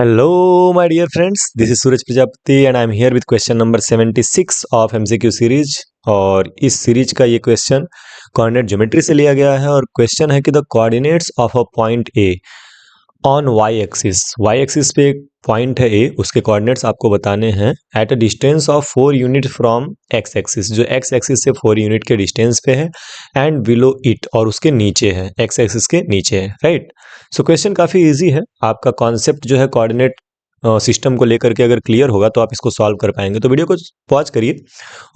Hello, my dear friends. This is Suraj Prajapati and I am here with question number 76 of MCQ series. और इस series का ये question coordinate geometry से लिया गया है और क्वेश्चन है कि the coordinates of a point A on Y axis पे एक पॉइंट है ए, उसके कोऑर्डिनेट्स आपको बताने हैं at a distance of 4 unit from x axis, जो एक्स एक्सिस से 4 यूनिट के डिस्टेंस पे है, एंड बिलो इट, और उसके नीचे है, एक्स एक्सिस के नीचे है, राइट। सो क्वेश्चन काफ़ी इजी है। आपका कॉन्सेप्ट जो है कोऑर्डिनेट सिस्टम को लेकर के अगर क्लियर होगा तो आप इसको सॉल्व कर पाएंगे। तो वीडियो को पॉज करिए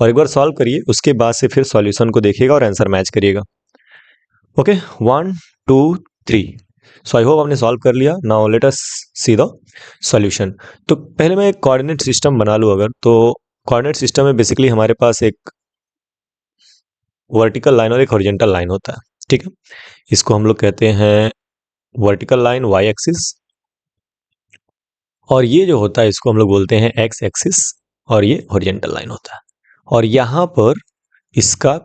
और एक बार सॉल्व करिए, उसके बाद से फिर सॉल्यूशन को देखिएगा और आंसर मैच करिएगा। ओके, 1 2 3। सो आई होप आपने सॉल्व कर लिया। Now let us see the solution. तो पहले मैं एक कोऑर्डिनेट सिस्टम बना लूँ अगर, तो कोऑर्डिनेट सिस्टम में बेसिकली हमारे पास एक वर्टिकल लाइन और एक हॉरिजॉन्टल लाइन होता है, ठीक है। इसको हम लोग कहते हैं वर्टिकल लाइन वाई एक्सिस, और ये जो होता है इसको हम लोग बोलते हैं एक्स एक्सिस, और ये हॉरिजॉन्टल लाइन होता है। और यहाँ पर इसका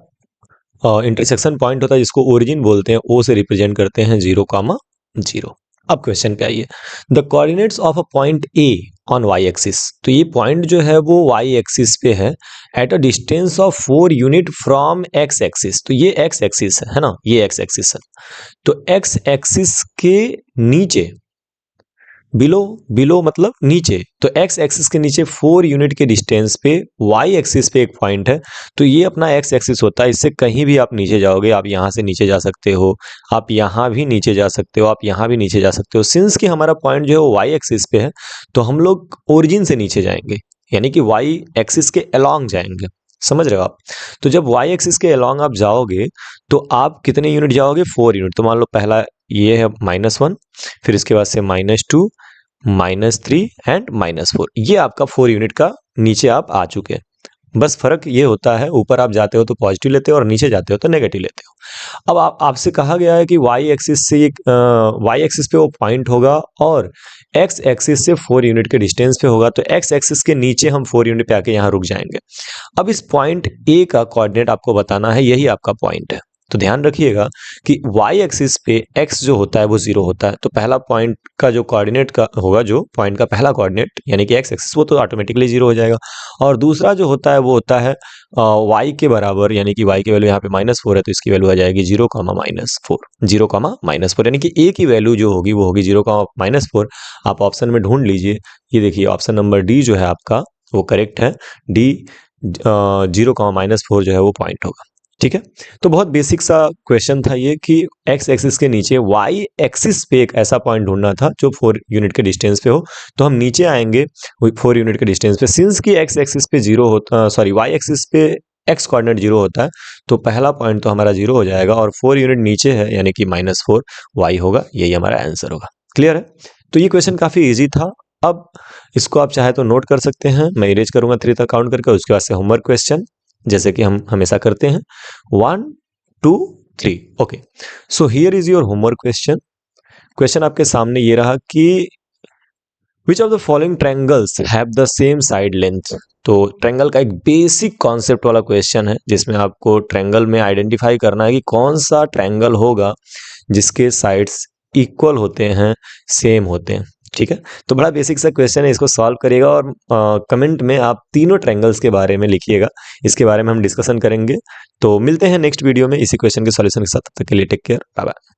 इंटरसेक्शन पॉइंट होता है जिसको ओरिजिन बोलते हैं, ओ से रिप्रेजेंट करते हैं 0,0। अब क्वेश्चन क्या है, the coordinates of a point A on Y axis. तो ये पॉइंट जो है वो वाई एक्सिस पे है at a distance of 4 unit from x axis. तो ये एक्स एक्सिस है ना, ये एक्स एक्सिस है। तो एक्स एक्सिस के नीचे, बिलो मतलब नीचे, तो एक्स एक्सिस के नीचे 4 यूनिट के डिस्टेंस पे वाई एक्सिस पे एक पॉइंट है। तो ये अपना एक्स एक्सिस होता है, इससे कहीं भी आप नीचे जाओगे, आप यहाँ से नीचे जा सकते हो, आप यहाँ भी नीचे जा सकते हो, आप यहाँ भी नीचे जा सकते हो। सिंस कि हमारा पॉइंट जो है वो वाई एक्सिस पे है, तो हम लोग ओरिजिन से नीचे जाएंगे, यानी कि वाई एक्सिस के अलोंग जाएंगे। समझ रहे हो आप? तो जब वाई एक्सिस के अलोंग आप जाओगे तो आप कितने यूनिट जाओगे? 4 यूनिट। तो मान लो पहला ये है -1, फिर इसके बाद से -2, -3 एंड -4। ये आपका 4 यूनिट का नीचे आप आ चुके हैं। बस फर्क ये होता है, ऊपर आप जाते हो तो पॉजिटिव लेते हो और नीचे जाते हो तो नेगेटिव लेते हो। अब आपसे कहा गया है कि वाई एक्सिस से वाई एक्सिस पे वो पॉइंट होगा और एक्स एक्सिस से 4 यूनिट के डिस्टेंस पे होगा। तो एक्स एक्सिस के नीचे हम 4 यूनिट पे आके यहाँ रुक जाएंगे। अब इस पॉइंट ए का कोऑर्डिनेट आपको बताना है, यही आपका पॉइंट है। तो ध्यान रखिएगा कि y एक्सिस पे x जो होता है वो 0 होता है। तो पहला पॉइंट का जो कोऑर्डिनेट का होगा, जो पॉइंट का पहला कोऑर्डिनेट यानी कि x एक्सिस, वो तो ऑटोमेटिकली 0 हो जाएगा। और दूसरा जो होता है वो होता है y के बराबर, यानी कि y की वैल्यू यहाँ पे -4 है, तो इसकी वैल्यू आ जाएगी 0,-4, 0,-4, यानी कि a की वैल्यू जो होगी वो होगी 0,-4। आप ऑप्शन में ढूंढ लीजिए, ये देखिए ऑप्शन नंबर डी जो है आपका वो करेक्ट है। डी 0,-4 जो है वो पॉइंट होगा, ठीक है। तो बहुत बेसिक सा क्वेश्चन था ये कि एक्स एक्सिस के नीचे वाई एक्सिस पे एक ऐसा पॉइंट ढूंढना था जो 4 यूनिट के डिस्टेंस पे हो। तो हम नीचे आएंगे 4 यूनिट के डिस्टेंस पे, सिंस कि एक्स एक्सिस पे 0 होता, सॉरी वाई एक्सिस पे एक्स कोऑर्डिनेट 0 होता है, तो पहला पॉइंट तो हमारा 0 हो जाएगा और 4 यूनिट नीचे है यानी कि -4 वाई होगा, यही हमारा आंसर होगा। क्लियर है? तो ये क्वेश्चन काफी ईजी था। अब इसको आप चाहे तो नोट कर सकते हैं, मैं इरेज करूंगा 3 तक काउंट करके, उसके बाद से होमवर्क क्वेश्चन जैसे कि हम हमेशा करते हैं, 1 2 3। Okay, so here is your homework question. Question आपके सामने ये रहा कि which of the following triangles have the same side length. तो ट्रायंगल का एक बेसिक कॉन्सेप्ट वाला क्वेश्चन है, जिसमें आपको ट्रायंगल में आइडेंटिफाई करना है कि कौन सा ट्रायंगल होगा जिसके साइड्स इक्वल होते हैं, सेम होते हैं, ठीक है। तो बड़ा बेसिक सा क्वेश्चन है, इसको सॉल्व करिएगा और कमेंट में आप तीनों ट्रायंगल्स के बारे में लिखिएगा, इसके बारे में हम डिस्कशन करेंगे। तो मिलते हैं नेक्स्ट वीडियो में इसी क्वेश्चन के सॉल्यूशन के साथ। तब तक के लिए टेक केयर, बाय बाय।